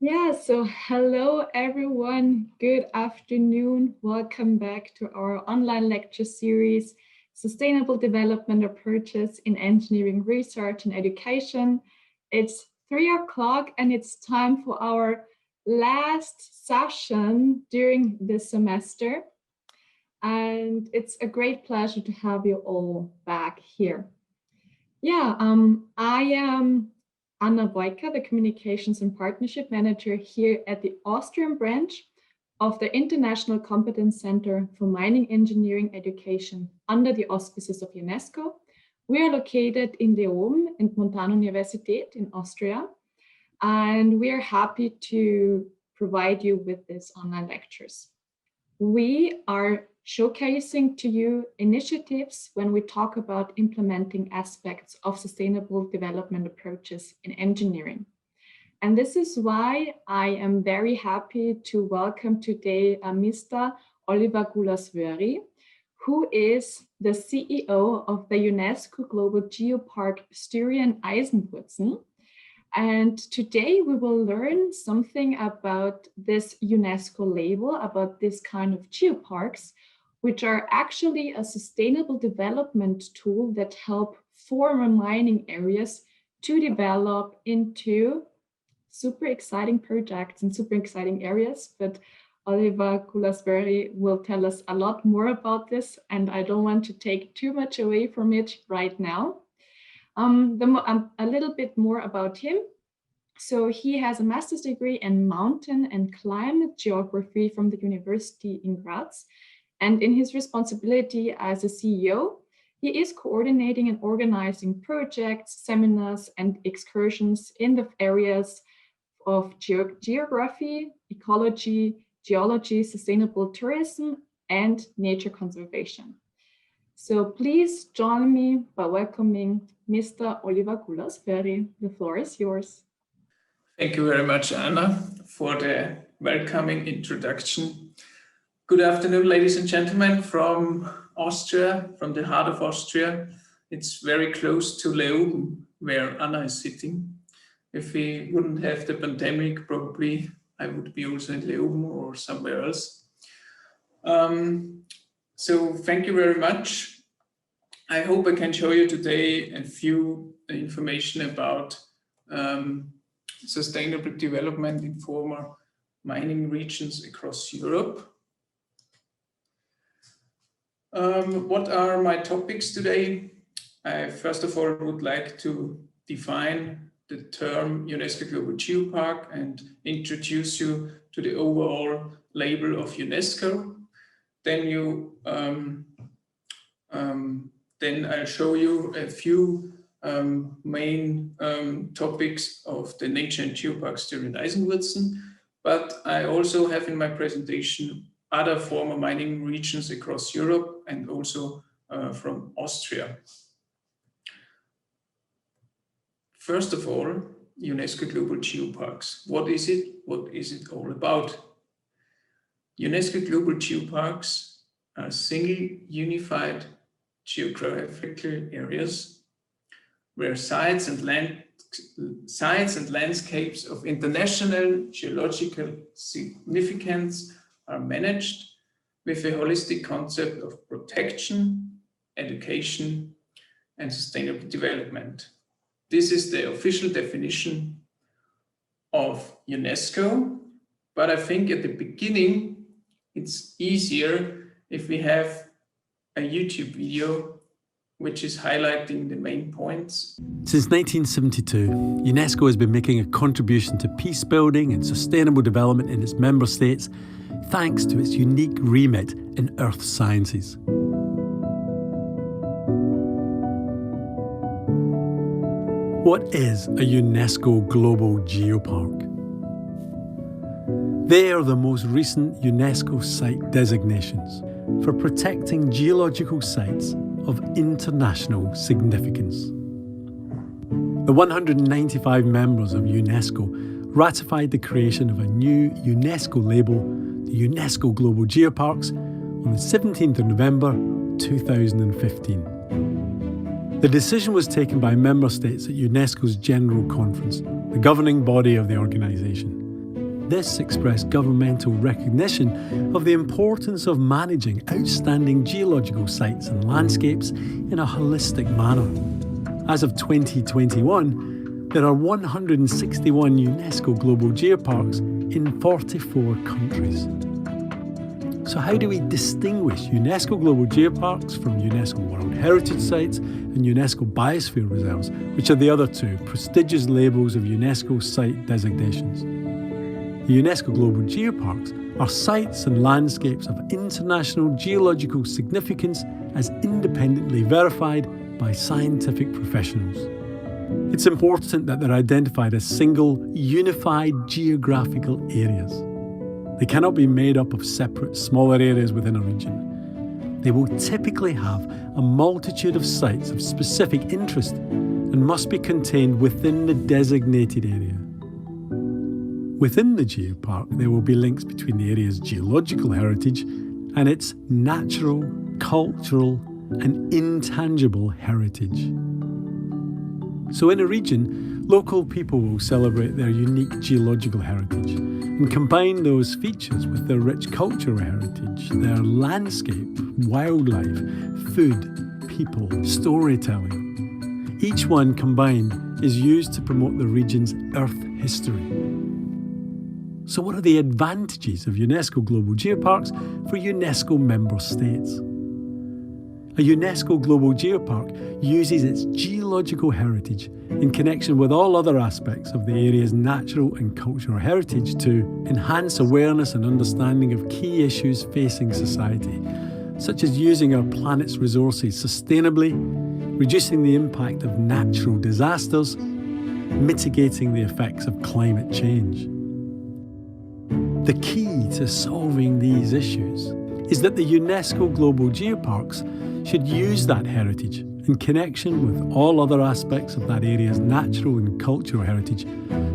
Yeah, so hello everyone. Good afternoon. Welcome back to our online lecture series, Sustainable Development Approaches in Engineering Research and Education. It's 3 o'clock and it's time for our last session during this semester. And it's a great pleasure to have you all back here. I am Anna Boyka, the Communications and Partnership Manager here at the Austrian branch of the International Competence Center for Mining Engineering Education under the auspices of UNESCO. We are located in Leoben and Montana Universität in Austria, and we are happy to provide you with these online lectures. We are showcasing to you initiatives when we talk about implementing aspects of sustainable development approaches in engineering. And this is why I am very happy to welcome today Mr. Oliver Gulas-Wöhri, who is the CEO of the UNESCO Global Geopark Styrian Eisenwurzen. And today we will learn something about this UNESCO label, about this kind of geoparks, which are actually a sustainable development tool that help former mining areas to develop into super exciting projects and super exciting areas. But Oliver Gulas-Wöhri will tell us a lot more about this, and I don't want to take too much away from it right now. A little bit more about him. So he has a master's degree in mountain and climate geography from the University in Graz. And in his responsibility as a CEO, he is coordinating and organizing projects, seminars, and excursions in the areas of geography, ecology, geology, sustainable tourism, and nature conservation. So please join me by welcoming Mr. Oliver Gulas-Wöhri. The floor is yours. Thank you very much, Anna, for the welcoming introduction. Good afternoon, ladies and gentlemen, from Austria, from the heart of Austria. It's very close to Leoben, where Anna is sitting. If we wouldn't have the pandemic, probably I would be also in Leoben or somewhere else. So thank you very much. I hope I can show you today a few information about sustainable development in former mining regions across Europe. What are my topics today? I first of all would like to define the term UNESCO Global Geopark and introduce you to the overall label of UNESCO. Then I'll show you a few main topics of the nature and geoparks during Eisenwurzen, but I also have in my presentation other former mining regions across Europe and also from Austria. First of all, UNESCO Global Geoparks. What is it? What is it all about? UNESCO Global Geoparks are single unified geographical areas where sites and landscapes of international geological significance are managed with a holistic concept of protection, education, and sustainable development. This is the official definition of UNESCO, but I think at the beginning it's easier if we have a YouTube video which is highlighting the main points. Since 1972, UNESCO has been making a contribution to peace building and sustainable development in its member states, thanks to its unique remit in earth sciences. What is a UNESCO Global Geopark? They are the most recent UNESCO site designations for protecting geological sites of international significance. The 195 members of UNESCO ratified the creation of a new UNESCO label, the UNESCO Global Geoparks, on the 17th of November 2015. The decision was taken by member states at UNESCO's General Conference, the governing body of the organisation. this expressed governmental recognition of the importance of managing outstanding geological sites and landscapes in a holistic manner. As of 2021, there are 161 UNESCO Global Geoparks in 44 countries. So how do we distinguish UNESCO Global Geoparks from UNESCO World Heritage Sites and UNESCO Biosphere Reserves, which are the other two prestigious labels of UNESCO site designations? The UNESCO Global Geoparks are sites and landscapes of international geological significance as independently verified by scientific professionals. It's important that they're identified as single, unified geographical areas. They cannot be made up of separate, smaller areas within a region. They will typically have a multitude of sites of specific interest and must be contained within the designated area. Within the geopark, there will be links between the area's geological heritage and its natural, cultural, and intangible heritage. So in a region, local people will celebrate their unique geological heritage and combine those features with their rich cultural heritage, their landscape, wildlife, food, people, storytelling. Each one combined is used to promote the region's earth history. So what are the advantages of UNESCO Global Geoparks for UNESCO member states? A UNESCO Global Geopark uses its geological heritage in connection with all other aspects of the area's natural and cultural heritage to enhance awareness and understanding of key issues facing society, such as using our planet's resources sustainably, reducing the impact of natural disasters, mitigating the effects of climate change. The key to solving these issues is that the UNESCO Global Geoparks should use that heritage in connection with all other aspects of that area's natural and cultural heritage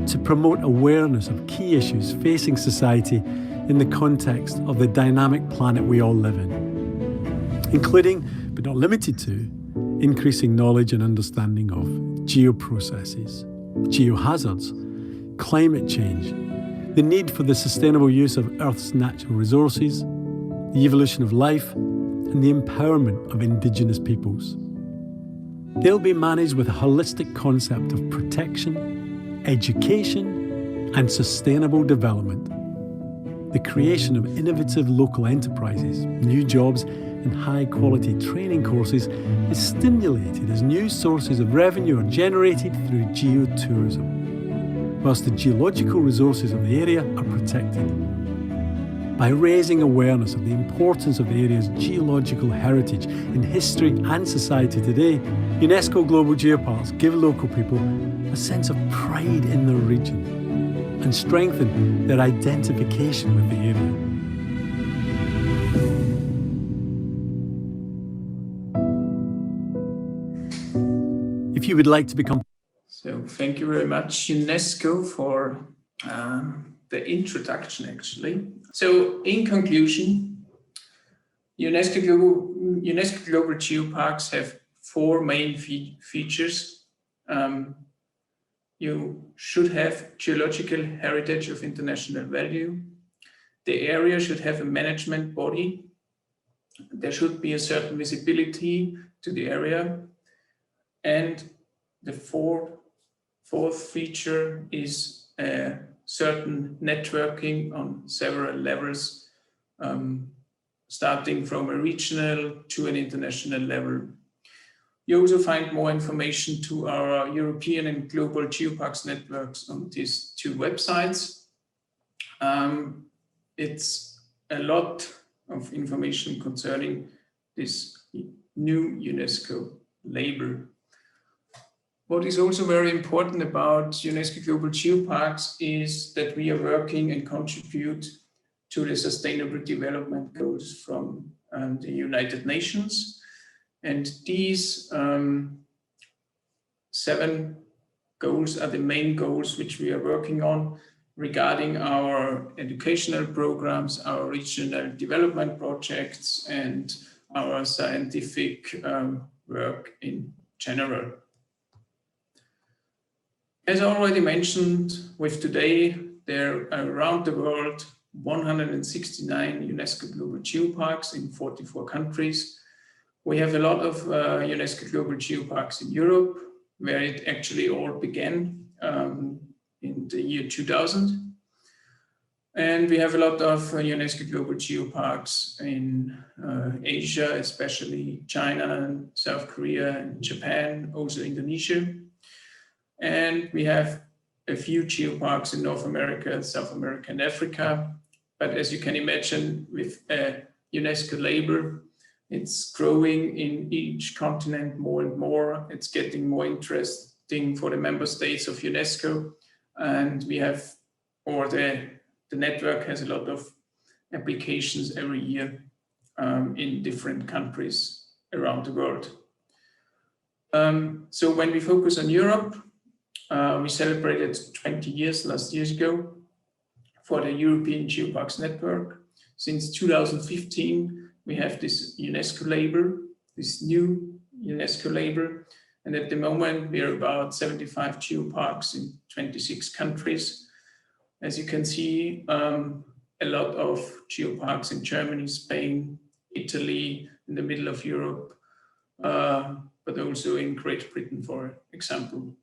to promote awareness of key issues facing society in the context of the dynamic planet we all live in, including, but not limited to, increasing knowledge and understanding of geoprocesses, geohazards, climate change, the need for the sustainable use of Earth's natural resources, the evolution of life, and the empowerment of Indigenous peoples. They'll be managed with a holistic concept of protection, education, and sustainable development. The creation of innovative local enterprises, new jobs, and high-quality training courses is stimulated as new sources of revenue are generated through geotourism, whilst the geological resources of the area are protected. By raising awareness of the importance of the area's geological heritage in history and society today, UNESCO Global Geoparks give local people a sense of pride in their region and strengthen their identification with the area. If you would like to become... So thank you very much, UNESCO, for the introduction, actually. So in conclusion, UNESCO Global Geoparks have four main features. You should have geological heritage of international value. The area should have a management body. There should be a certain visibility to the area. And the fourth feature is certain networking on several levels, starting from a regional to an international level. You also find more information to our European and Global Geoparks networks on these two websites. It's a lot of information concerning this new UNESCO label. What is also very important about UNESCO Global Geoparks is that we are working and contribute to the Sustainable Development Goals from the United Nations. And these 7 goals are the main goals which we are working on regarding our educational programs, our regional development projects, and our scientific work in general. As already mentioned, with today, there are around the world 169 UNESCO Global Geoparks in 44 countries. We have a lot of UNESCO Global Geoparks in Europe, where it actually all began in the year 2000. And we have a lot of UNESCO Global Geoparks in Asia, especially China and South Korea and Japan, also Indonesia. And we have a few geoparks in North America, South America, and Africa. But as you can imagine, with a UNESCO label, it's growing in each continent more and more. It's getting more interesting for the member states of UNESCO. And we have, or the network has a lot of applications every year in different countries around the world. So when we focus on Europe, we celebrated 20 years last year ago for the European Geoparks Network. Since 2015, we have this UNESCO label, this new UNESCO label. And at the moment, we're about 75 geoparks in 26 countries. As you can see, a lot of geoparks in Germany, Spain, Italy, in the middle of Europe, but also in Great Britain, for example.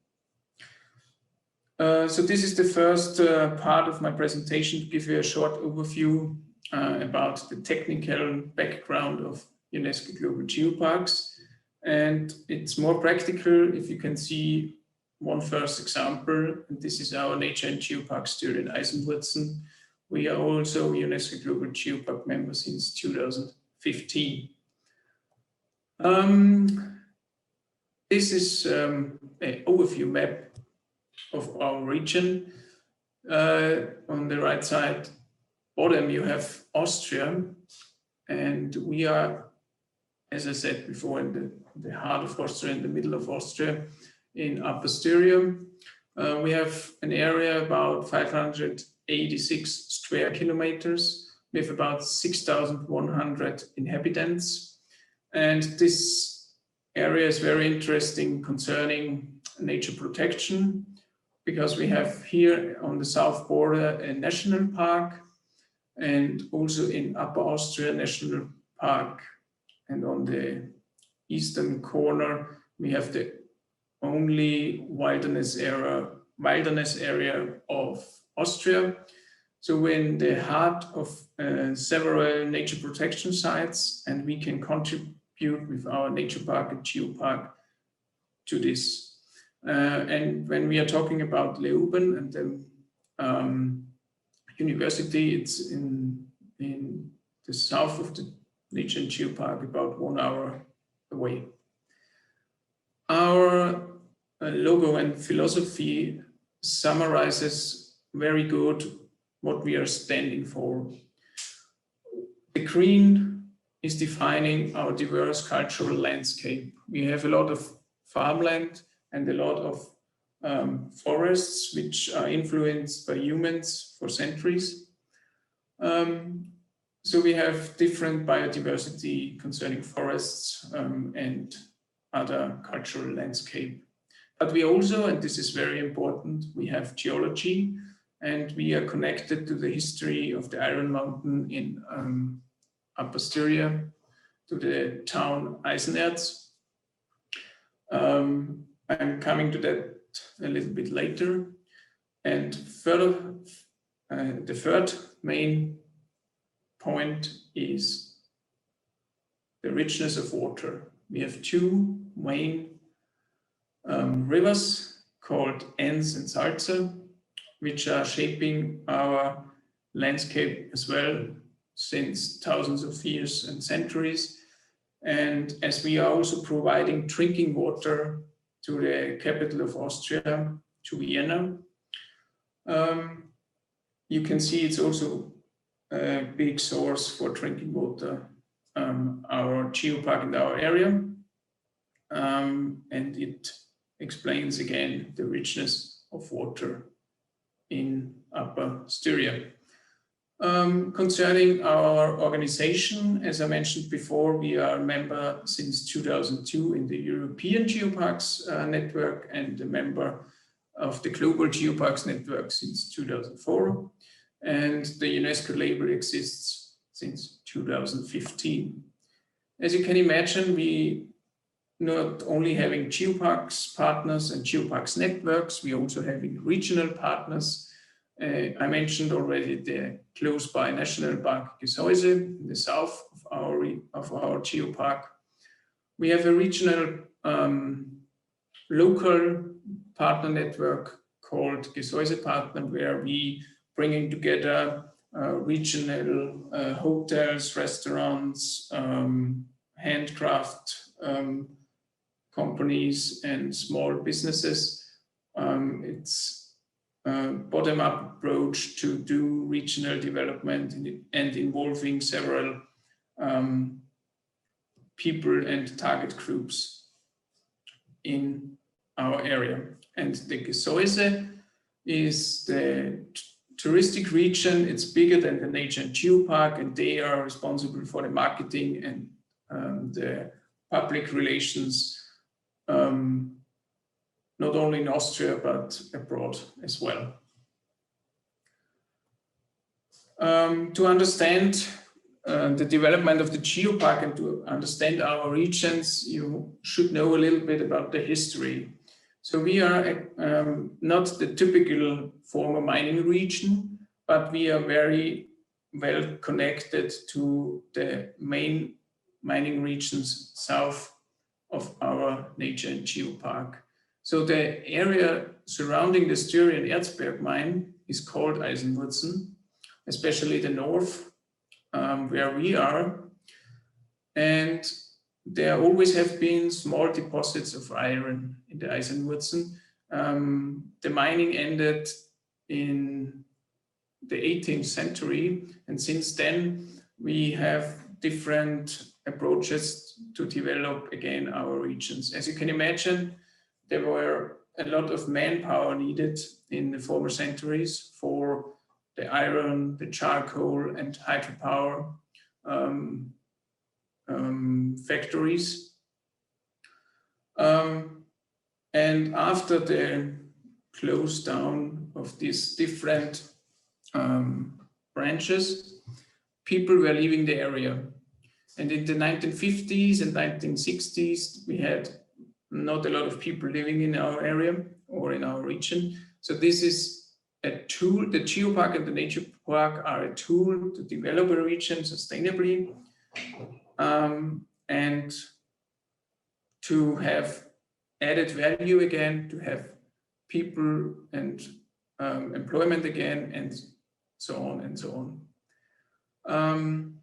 So this is the first part of my presentation, to give you a short overview about the technical background of UNESCO Global Geoparks. And it's more practical if you can see one first example. And this is our Nature and Geopark Styrian Eisenwurzen. We are also UNESCO Global Geopark member since 2015. This is an overview map of our region. On the right side bottom, you have Austria, and we are, as I said before, in the heart of Austria, in the middle of Austria, in Upper Styria. We have an area about 586 square kilometers with about 6,100 inhabitants. And this area is very interesting concerning nature protection, because we have here on the south border a national park, and also in Upper Austria National Park. And on the eastern corner, we have the only wilderness area of Austria. So we're in the heart of several nature protection sites, and we can contribute with our nature park and geopark to this. And when we are talking about Leoben and the university, it's in the south of the Nature and Geopark, about 1 hour away. Our logo and philosophy summarizes very good what we are standing for. The green is defining our diverse cultural landscape. We have a lot of farmland and a lot of forests which are influenced by humans for centuries. So we have different biodiversity concerning forests and other cultural landscape. But we also, and this is very important, we have geology, and we are connected to the history of the Iron Mountain in Upper Styria, to the town Eisenwurzen. I'm coming to that a little bit later. And further, the third main point is the richness of water. We have two main rivers called Enns and Salza, which are shaping our landscape as well since thousands of years and centuries. And as we are also providing drinking water to the capital of Austria, to Vienna, you can see it's also a big source for drinking water, our geopark in our area. And it explains again the richness of water in Upper Styria. Concerning our organization, as I mentioned before, we are a member since 2002 in the European Geoparks network, and a member of the Global Geoparks network since 2004, and the UNESCO label exists since 2015. As you can imagine, we not only having Geoparks partners and Geoparks networks, we also having regional partners. I mentioned already the close by National Park Geosites in the south of our Geopark. We have a regional local partner network called Geosites Partner, where we bringing together regional hotels, restaurants, handcraft companies and small businesses. It's a bottom-up approach to do regional development and involving several people and target groups in our area. And the Geosites is the touristic region. It's bigger than the Nature and Geopark, and they are responsible for the marketing and the public relations, not only in Austria, but abroad as well. To understand the development of the Geopark and to understand our regions, you should know a little bit about the history. So we are not the typical former mining region, but we are very well connected to the main mining regions south of our Nature and Geopark. So the area surrounding the Styrian Erzberg mine is called Eisenwurzen, especially the north, where we are. And there always have been small deposits of iron in the Eisenwurzen. The mining ended in the 18th century, and since then we have different approaches to develop again our regions. As you can imagine, there were a lot of manpower needed in the former centuries for the iron, the charcoal and hydropower factories. And after the close down of these different branches, people were leaving the area. And in the 1950s and 1960s, we had not a lot of people living in our area or in our region. So this is a tool. The Geopark and the Nature Park are a tool to develop a region sustainably and to have added value again, to have people and employment again, and so on and so on.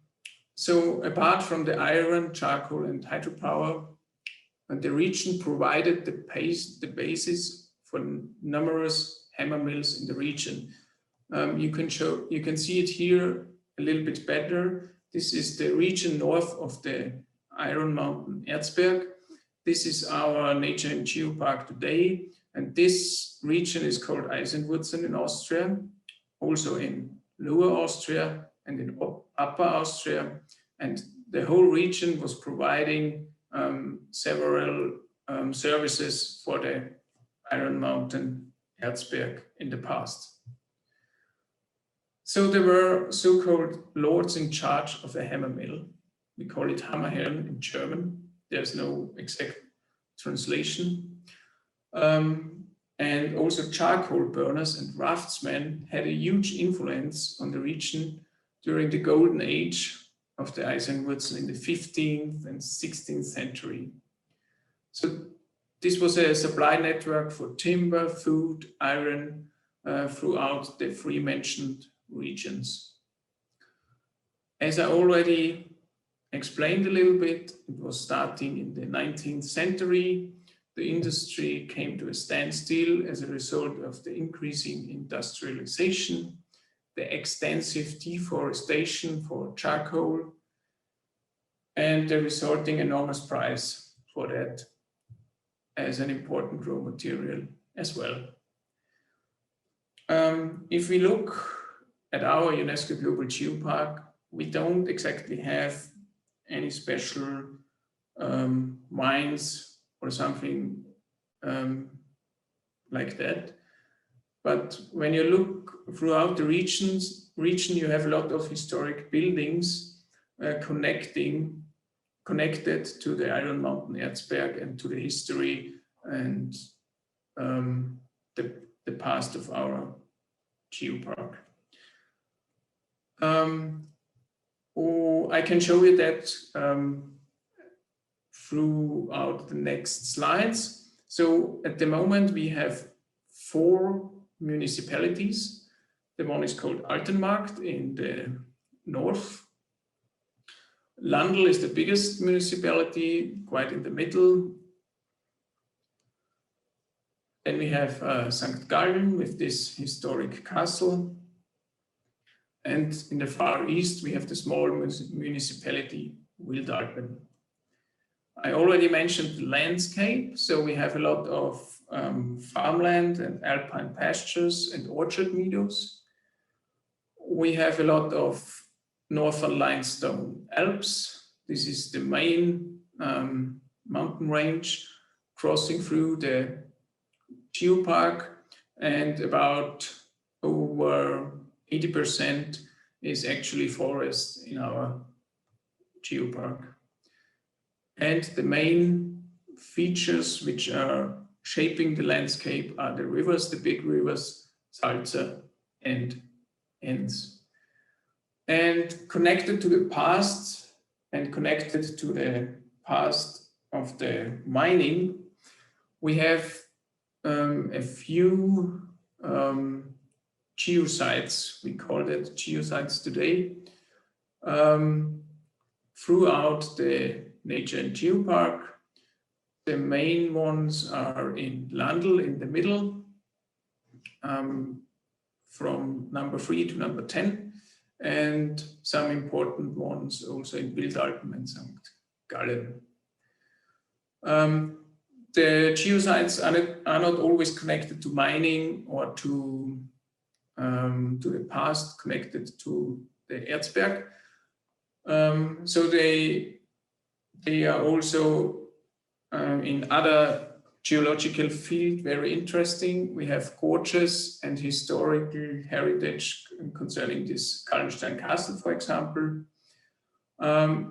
So apart from the iron, charcoal and hydropower, the region provided the basis for numerous hammer mills in the region. You can see it here a little bit better. This is the region north of the Iron Mountain Erzberg. This is our Nature and Geopark today. And this region is called Eisenwurzen in Austria, also in Lower Austria and in Upper Austria. And the whole region was providing several services for the Iron Mountain Erzberg in the past. So there were so-called lords in charge of a hammer mill. We call it Hammerherren in German. There's no exact translation. And also charcoal burners and craftsmen had a huge influence on the region during the golden age of the Eisenwurzen in the 15th and 16th century. So this was a supply network for timber, food, iron throughout the three mentioned regions. As I already explained a little bit, it was starting in the 19th century. The industry came to a standstill as a result of the increasing industrialization, the extensive deforestation for charcoal, and the resulting enormous price for that as an important raw material as well. If we look at our UNESCO Global Geopark, we don't exactly have any special mines or something like that. But when you look throughout the region, you have a lot of historic buildings connected to the Iron Mountain Erzberg and to the history and the past of our geopark. I can show you that throughout the next slides. So at the moment we have 4 municipalities. The one is called Altenmarkt in the north. Landl is the biggest municipality, quite in the middle. Then we have St. Gallen with this historic castle. And in the far east, we have the small municipality, Wildalpen. I already mentioned the landscape. So we have a lot of farmland and alpine pastures and orchard meadows. We have a lot of northern limestone Alps. This is the main mountain range crossing through the geopark, and about over 80% is actually forest in our geopark. And the main features which are shaping the landscape are the rivers, the big rivers, Salza and Enz. And connected to the past and connected to the past of the mining, we have a few geosites, we call it geosites today, throughout the nature and geopark. The main ones are in Landl in the middle, from number 3 to number 10, and some important ones also in Wildalpen and St. Gallen. The geosites are not always connected to mining or to the past, connected to the Erzberg. So they are also in other geological fields very interesting. We have gorges and historical heritage concerning this Kallenstein Castle, for example.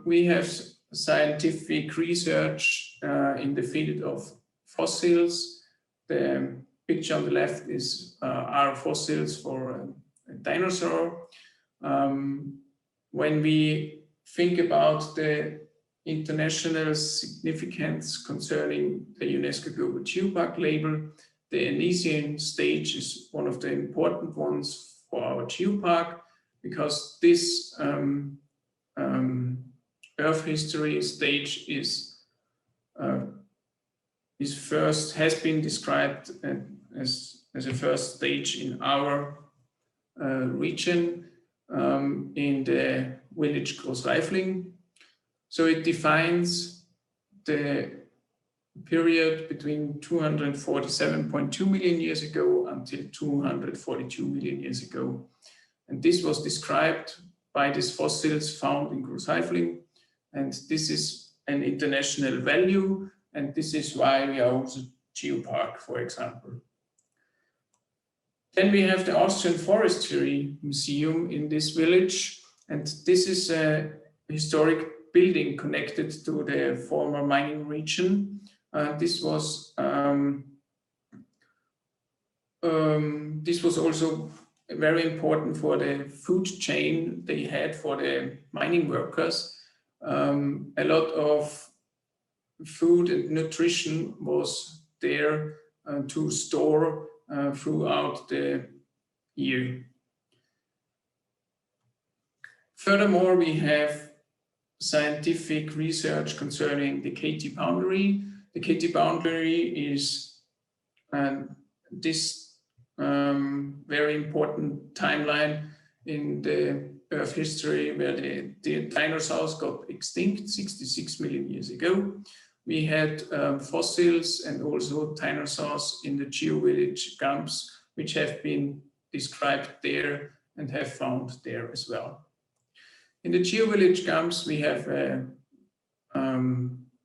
We have scientific research in the field of fossils. The picture on the left is are fossils for a dinosaur. When we think about the international significance concerning the UNESCO Global Geopark label, the Anisian stage is one of the important ones for our geopark, because this Earth history stage has been described as a first stage in our region in the village Großreifling. So it defines the period between 247.2 million years ago until 242 million years ago. And this was described by these fossils found in Großreifling. And this is an international value. And this is why we are also geopark, for example. Then we have the Austrian Forestry Museum in this village. And this is a historic building connected to the former mining region. This was also very important for the food chain they had for the mining workers. A lot of food and nutrition was there to store throughout the year. Furthermore, we have scientific research concerning the KT boundary. The KT boundary is this very important timeline in the Earth history where the dinosaurs got extinct 66 million years ago. We had fossils and also dinosaurs in the geo-village Gams, which have been described there and have found there as well. In the geo-village Gams, we have an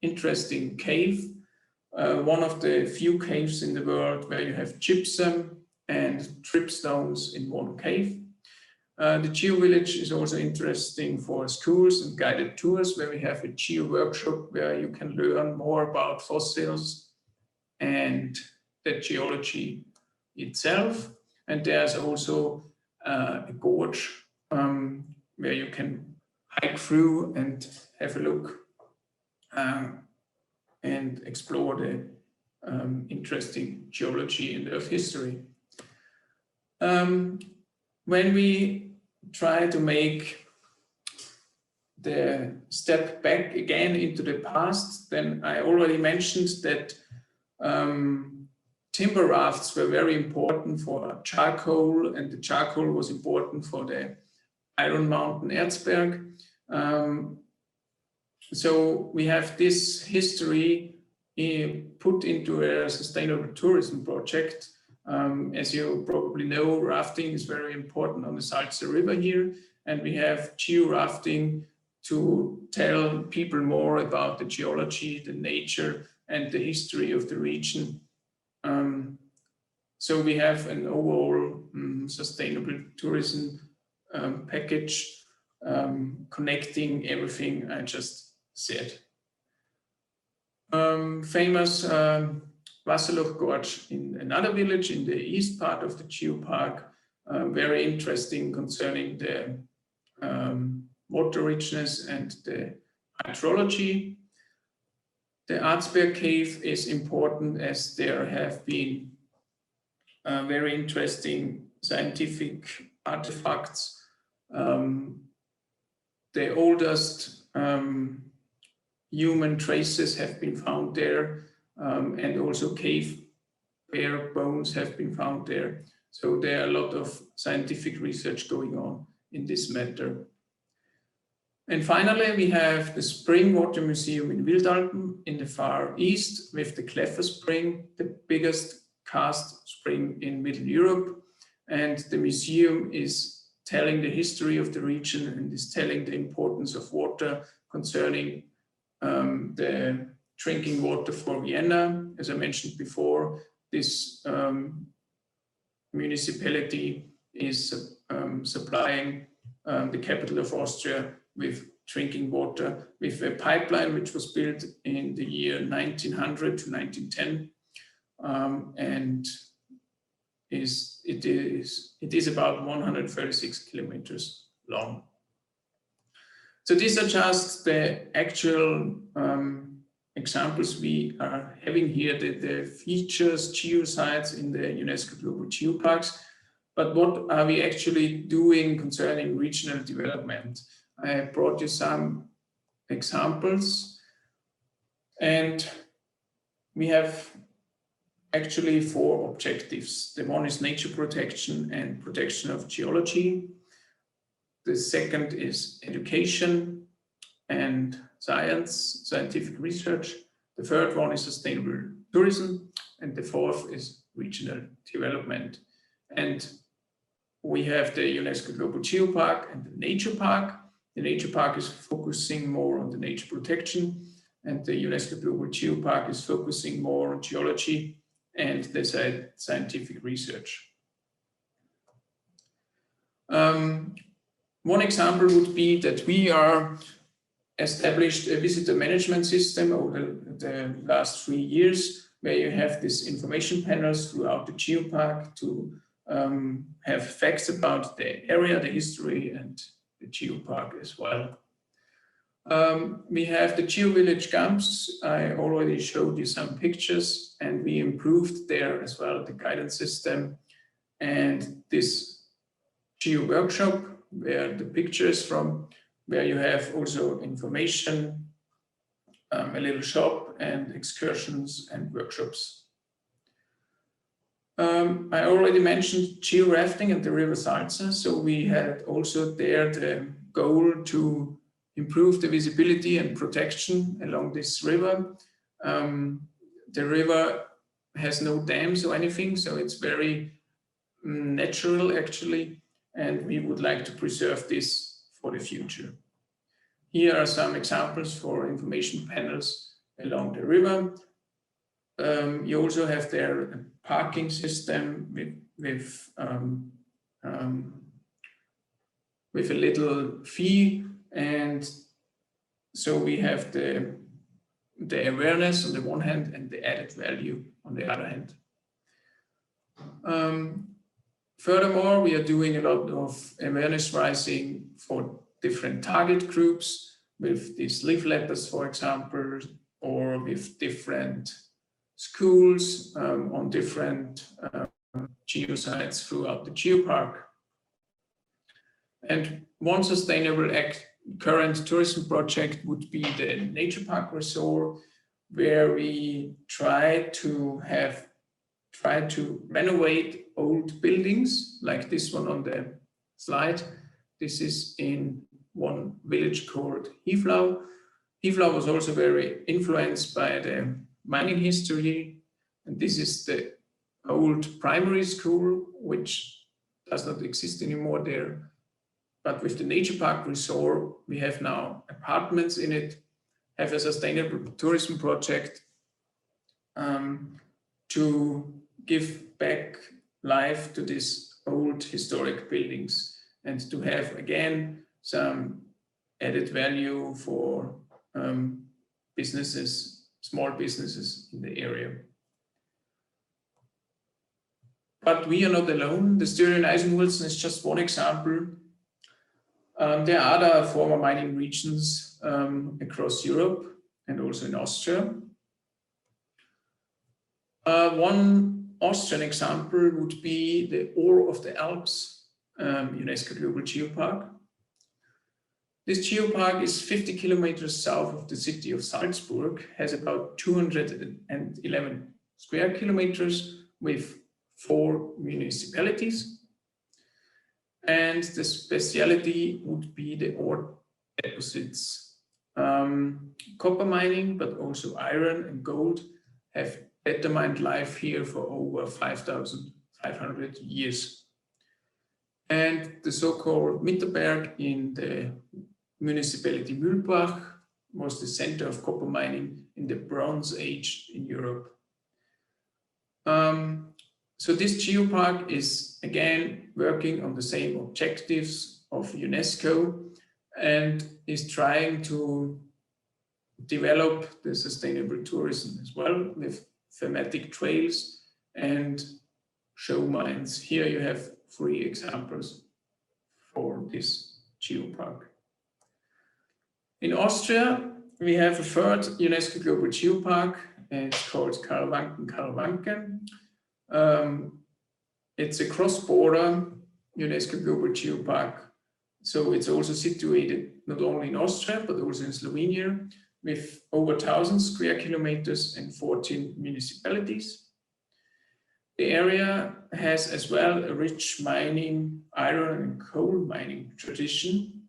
interesting cave, one of the few caves in the world where you have gypsum and tripstones in one cave. The Geo Village is also interesting for schools and guided tours, where we have a Geo workshop where you can learn more about fossils and the geology itself. And there's also a gorge where you can hike through and have a look and explore the interesting geology and earth history. When we try to make the step back again into the past, then I already mentioned that timber rafts were very important for charcoal, and the charcoal was important for the Iron Mountain Erzberg. So we have this history put into a sustainable tourism project. As you probably know, rafting is very important on the Salze River here, and we have geo-rafting to tell people more about the geology, the nature, and the history of the region. So we have an overall sustainable tourism package connecting everything I just said. Famous Wasserloch Gorge in another village in the east part of the Geopark, very interesting concerning the water richness and the hydrology. The Arzberg cave is important as there have been very interesting scientific artifacts. The oldest human traces have been found there, and also cave bear bones have been found there. So there are a lot of scientific research going on in this matter. And finally, we have the Spring Water Museum in Wildalpen in the far east with the Kleffer Spring, the biggest karst spring in Middle Europe. And the museum is telling the history of the region and is telling the importance of water concerning the drinking water for Vienna. As I mentioned before, this municipality is supplying the capital of Austria with drinking water with a pipeline which was built in the year 1900 to 1910, and it is about 136 kilometers long. So these are just the actual examples we are having here, the features, geosites in the UNESCO Global Geoparks. But what are we actually doing concerning regional development? I brought you some examples, and we have actually 4 objectives. The one is nature protection and protection of geology. The second is education and science, scientific research. The third one is sustainable tourism, and the fourth is regional development. And we have the UNESCO Global Geopark and the Nature Park. The Nature Park is focusing more on the nature protection, and the UNESCO Global Geopark is focusing more on geology and the scientific research. One example would be that we are established a visitor management system over the last 3 years, where you have these information panels throughout the Geopark to have facts about the area, the history, and the Geopark as well. We have the Geo Village camps. I already showed you some pictures, and we improved there as well the guidance system. And this Geo workshop, where the pictures from, where you have also information, a little shop, and excursions and workshops. I already mentioned geo-rafting at the River Salze. So we had also there the goal to improve the visibility and protection along this river. The river has no dams or anything, so it's very natural actually, and we would like to preserve this for the future. Here are some examples for information panels along the river. You also have there a parking system with a little fee, and so we have the awareness on the one hand and the added value on the other hand. Furthermore, we are doing a lot of awareness raising for different target groups with these leafletters, for example, or with different schools on different geosites throughout the geopark. And one sustainable current tourism project would be the Nature Park Resort, where we try to renovate old buildings like this one on the slide. This is in one village called Hiflau. Hiflau was also very influenced by the mining history, and this is the old primary school, which does not exist anymore there. But with the Nature Park Resort, we have now apartments in it, have a sustainable tourism project to give back life to these old historic buildings and to have, again, some added value for businesses, small businesses in the area. But we are not alone. The Styrian Eisenwurzen is just one example. There are other former mining regions across Europe and also in Austria. One Austrian example would be the Ore of the Alps UNESCO Global Geopark. This geopark is 50 kilometers south of the city of Salzburg, has about 211 square kilometers with 4 municipalities. And the speciality would be the ore deposits. Copper mining, but also iron and gold have determined life here for over 5,500 years. And the so-called Mitterberg in the municipality Mühlbach was the center of copper mining in the Bronze Age in Europe. So this geopark is again working on the same objectives of UNESCO and is trying to develop the sustainable tourism as well with thematic trails and show mines. Here you have 3 examples for this geopark. In Austria, we have a third UNESCO Global Geopark, and it's called Karl-Wanken. It's a cross-border UNESCO Global Geopark, so it's also situated not only in Austria but also in Slovenia, with over 1,000 square kilometers and 14 municipalities. The area has as well a rich mining, iron and coal mining tradition.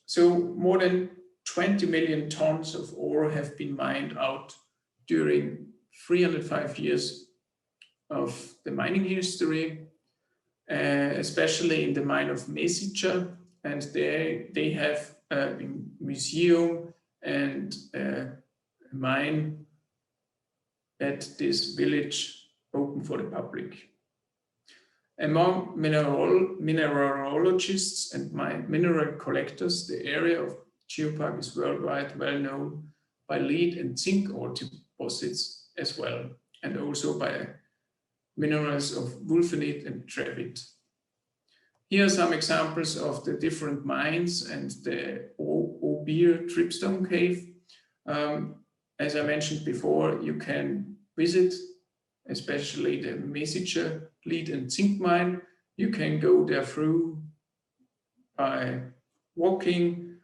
So more than 20 million tons of ore have been mined out during 305 years of the mining history, especially in the mine of Mesica, and they have a museum and a mine at this village open for the public. Among mineralogists and mineral collectors, the area of Geopark is worldwide well known by lead and zinc ore deposits as well, and also by minerals of wulfenite and trevite. Here are some examples of the different mines and the Obir Tripstone Cave. As I mentioned before, you can visit especially the Mesica lead and zinc mine. You can go there through by walking,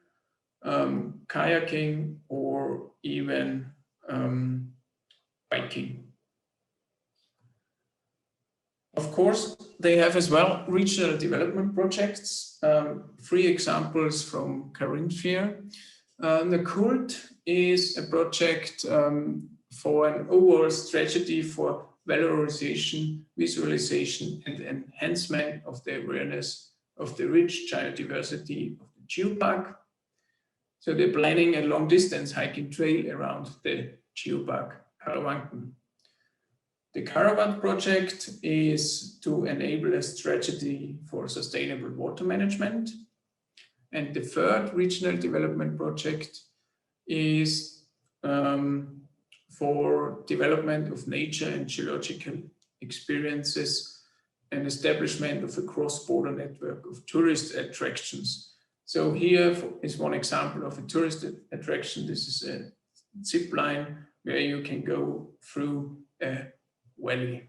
kayaking, or even biking. Of course, they have as well regional development projects. 3 examples from Carinthia. The Cult is a project for an overall strategy for valorization, visualization, and enhancement of the awareness of the rich biodiversity of the geopark. So they're planning a long-distance hiking trail around the geopark Karl-Wanken. The Caravan project is to enable a strategy for sustainable water management. And the third regional development project is for development of nature and geological experiences and establishment of a cross-border network of tourist attractions. So here is one example of a tourist attraction. This is a zip line where you can go through a valley.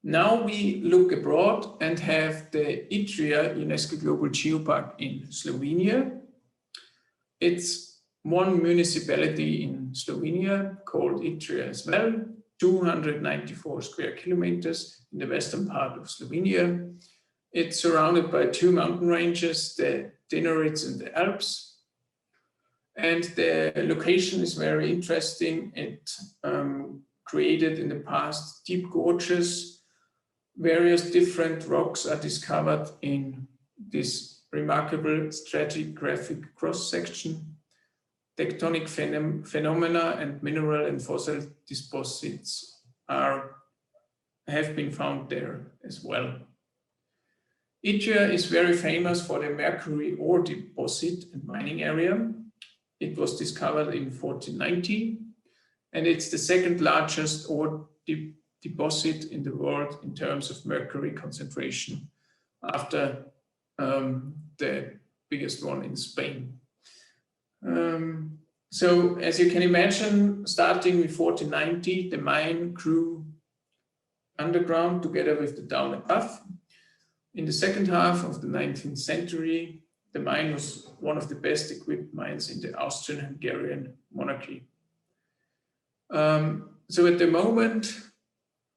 Now we look abroad and have the Istria UNESCO Global Geopark in Slovenia. It's one municipality in Slovenia called Istria as well, 294 square kilometers in the western part of Slovenia. It's surrounded by two mountain ranges, the Dinarids and the Alps. And the location is very interesting. It created in the past deep gorges. Various different rocks are discovered in this remarkable stratigraphic cross-section. Tectonic phenomena and mineral and fossil deposits have been found there as well. Istria is very famous for the mercury ore deposit and mining area. It was discovered in 1490, and it's the second largest ore deposit in the world in terms of mercury concentration, after the biggest one in Spain. So as you can imagine, starting with 1490, the mine grew underground together with the down above. In the second half of the 19th century, the mine was one of the best equipped mines in the Austrian-Hungarian monarchy. So at the moment,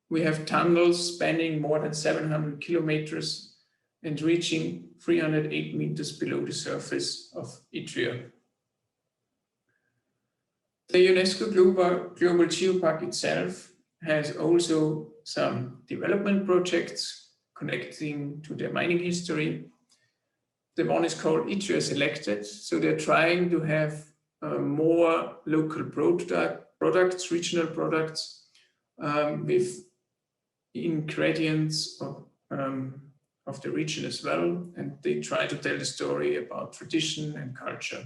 we have tunnels spanning more than 700 kilometers and reaching 308 meters below the surface of Istria. The UNESCO Global Geopark itself has also some development projects connecting to the mining history. The one is called Istria Selected. So they're trying to have more local products, regional products, with ingredients of the region as well. And they try to tell the story about tradition and culture.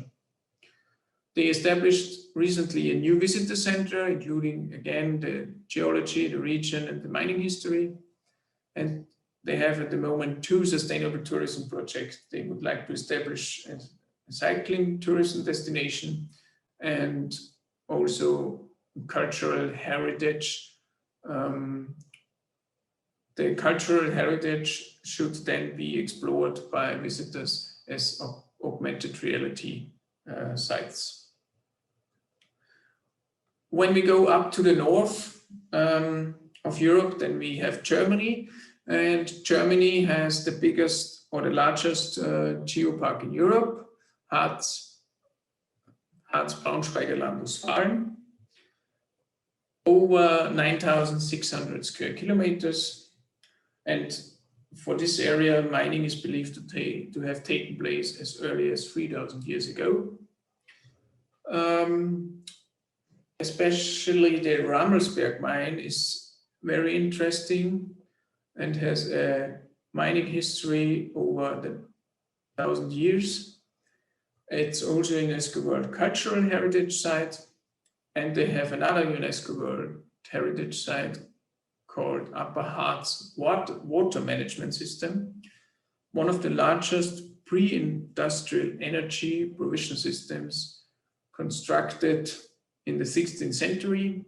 They established recently a new visitor center, including, again, the geology, the region, and the mining history. And they have at the moment two sustainable tourism projects. They would like to establish a cycling tourism destination and also cultural heritage. The cultural heritage should then be explored by visitors as augmented reality sites. When we go up to the north of Europe, then we have Germany. And Germany has the biggest or the largest geopark in Europe, Harz-Braunschweiger Land-Westfalen, over 9,600 square kilometers. And for this area, mining is believed to have taken place as early as 3,000 years ago. Especially the Rammelsberg mine is very interesting and has a mining history over the 1,000 years. It's also a UNESCO World Cultural Heritage Site, and they have another UNESCO World Heritage Site called Upper Harz Water Management System, one of the largest pre-industrial energy provision systems constructed in the 16th century.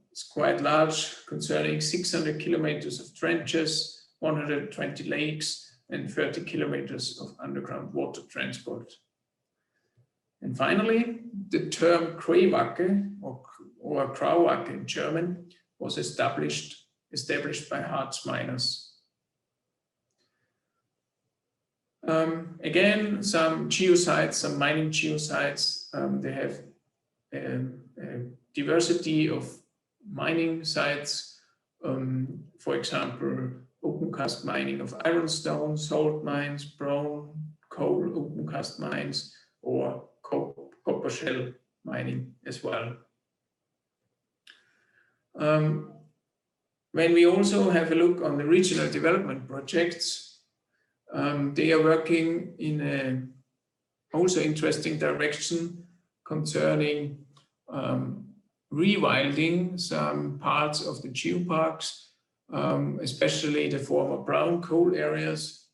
It's quite large, concerning 600 kilometers of trenches, 120 lakes, and 30 kilometers of underground water transport. And finally, the term Grauwacke or Grauwacke in German was established by Harz miners. Again, some geosites, some mining geosites, they have a diversity of mining sites, for example, open cast mining of ironstone, salt mines, brown coal open cast mines, or copper shell mining as well. When we also have a look on the regional development projects, they are working in a also interesting direction concerning rewilding some parts of the geoparks, especially the former brown coal areas.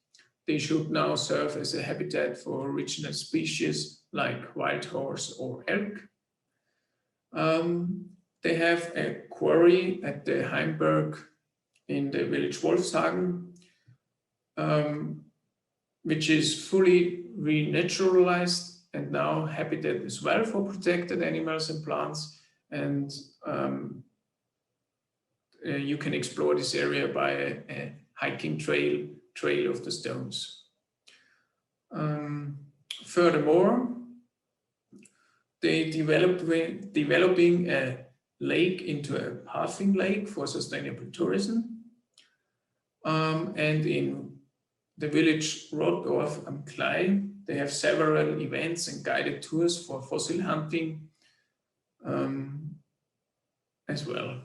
They should now serve as a habitat for original species like wild horse or elk. They have a quarry at the Heimberg in the village Wolfshagen, which is fully renaturalized and now habitat as well for protected animals and plants. And you can explore this area by a hiking trail of the stones. Furthermore, they developing a lake into a pathing lake for sustainable tourism. And in the village Roddorf am Klei, they have several events and guided tours for fossil hunting as well.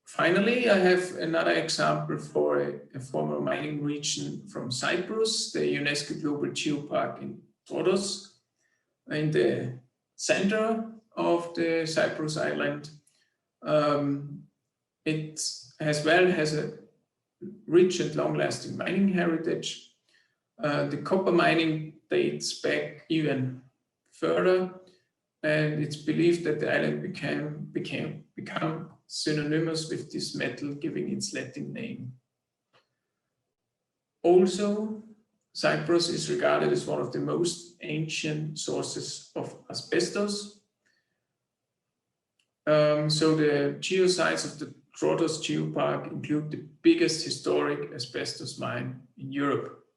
Finally, I have another example for a former mining region from Cyprus, the UNESCO Global Geopark in Rhodos, in the center of the Cyprus island. It as well has a rich and long-lasting mining heritage. The copper mining dates back even further, and it's believed that the island become synonymous with this metal, giving its Latin name. Also, Cyprus is regarded as one of the most ancient sources of asbestos. So the geosites of the Rhodos Geopark include the biggest historic asbestos mine in Europe.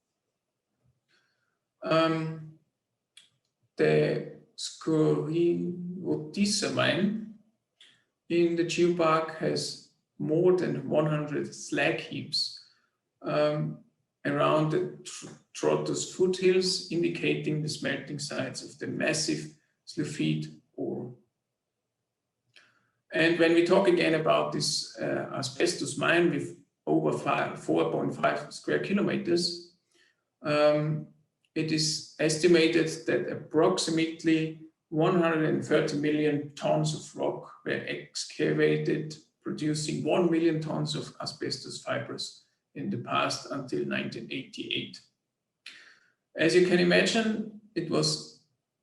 The Styrian mine in the geopark has more than 100 slag heaps around the Rhodos foothills, indicating the smelting sites of the massive sulfide ore. And when we talk again about this asbestos mine with over 4.5 square kilometers, it is estimated that approximately 130 million tons of rock were excavated, producing 1 million tons of asbestos fibers in the past until 1988. As you can imagine, it was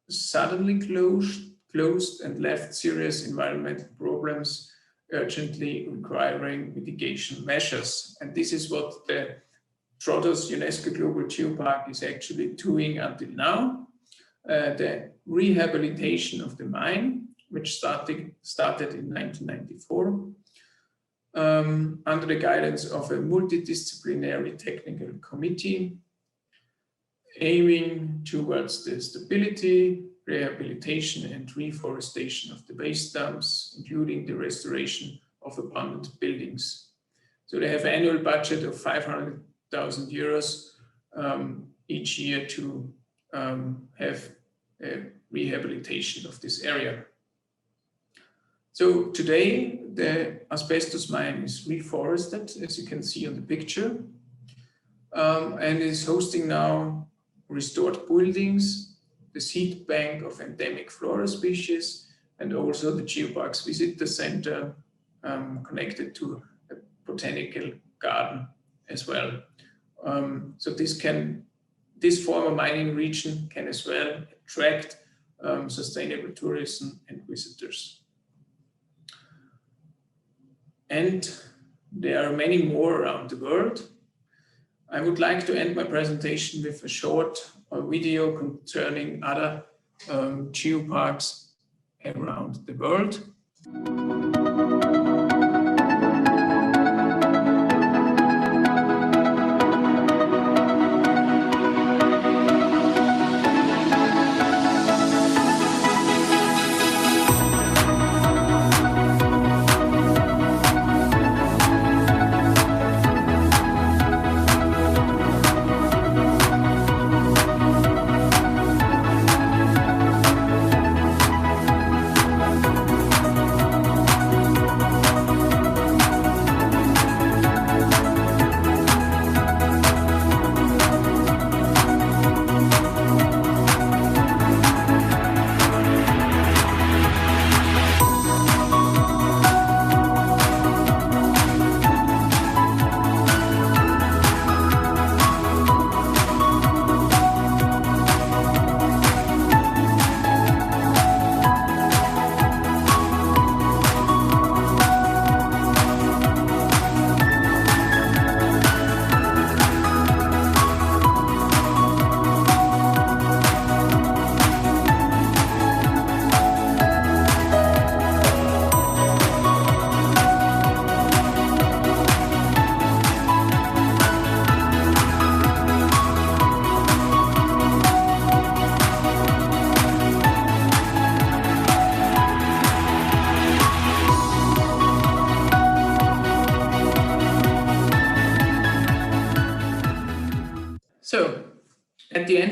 suddenly closed and left serious environmental problems, urgently requiring mitigation measures. And this is what the Rhodos UNESCO Global Geopark is actually doing until now. The rehabilitation of the mine, which started in 1994, under the guidance of a multidisciplinary technical committee, aiming towards the stability, rehabilitation and reforestation of the waste dumps, including the restoration of abandoned buildings. So they have an annual budget of 500,000 euros each year to have a rehabilitation of this area. So today the asbestos mine is reforested, as you can see on the picture, and is hosting now restored buildings, the seed bank of endemic flora species, and also the Geoparks Visitor Center connected to a botanical garden as well. So this former mining region can as well attract sustainable tourism and visitors. And there are many more around the world. I would like to end my presentation with a short video concerning other geoparks around the world.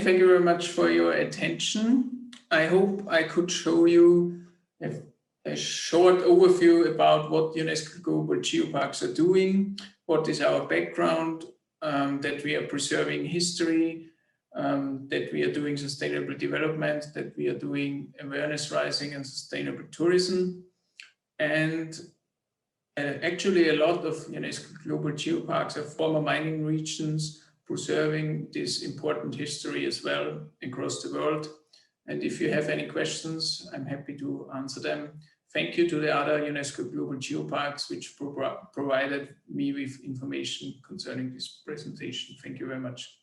thank you very much for your attention. I hope I could show you a short overview about what UNESCO Global Geoparks are doing, what is our background, that we are preserving history, that we are doing sustainable development, that we are doing awareness raising and sustainable tourism. And actually a lot of UNESCO Global Geoparks are former mining regions preserving this important history as well across the world. And if you have any questions, I'm happy to answer them. Thank you to the other UNESCO Global Geoparks, which provided me with information concerning this presentation. Thank you very much.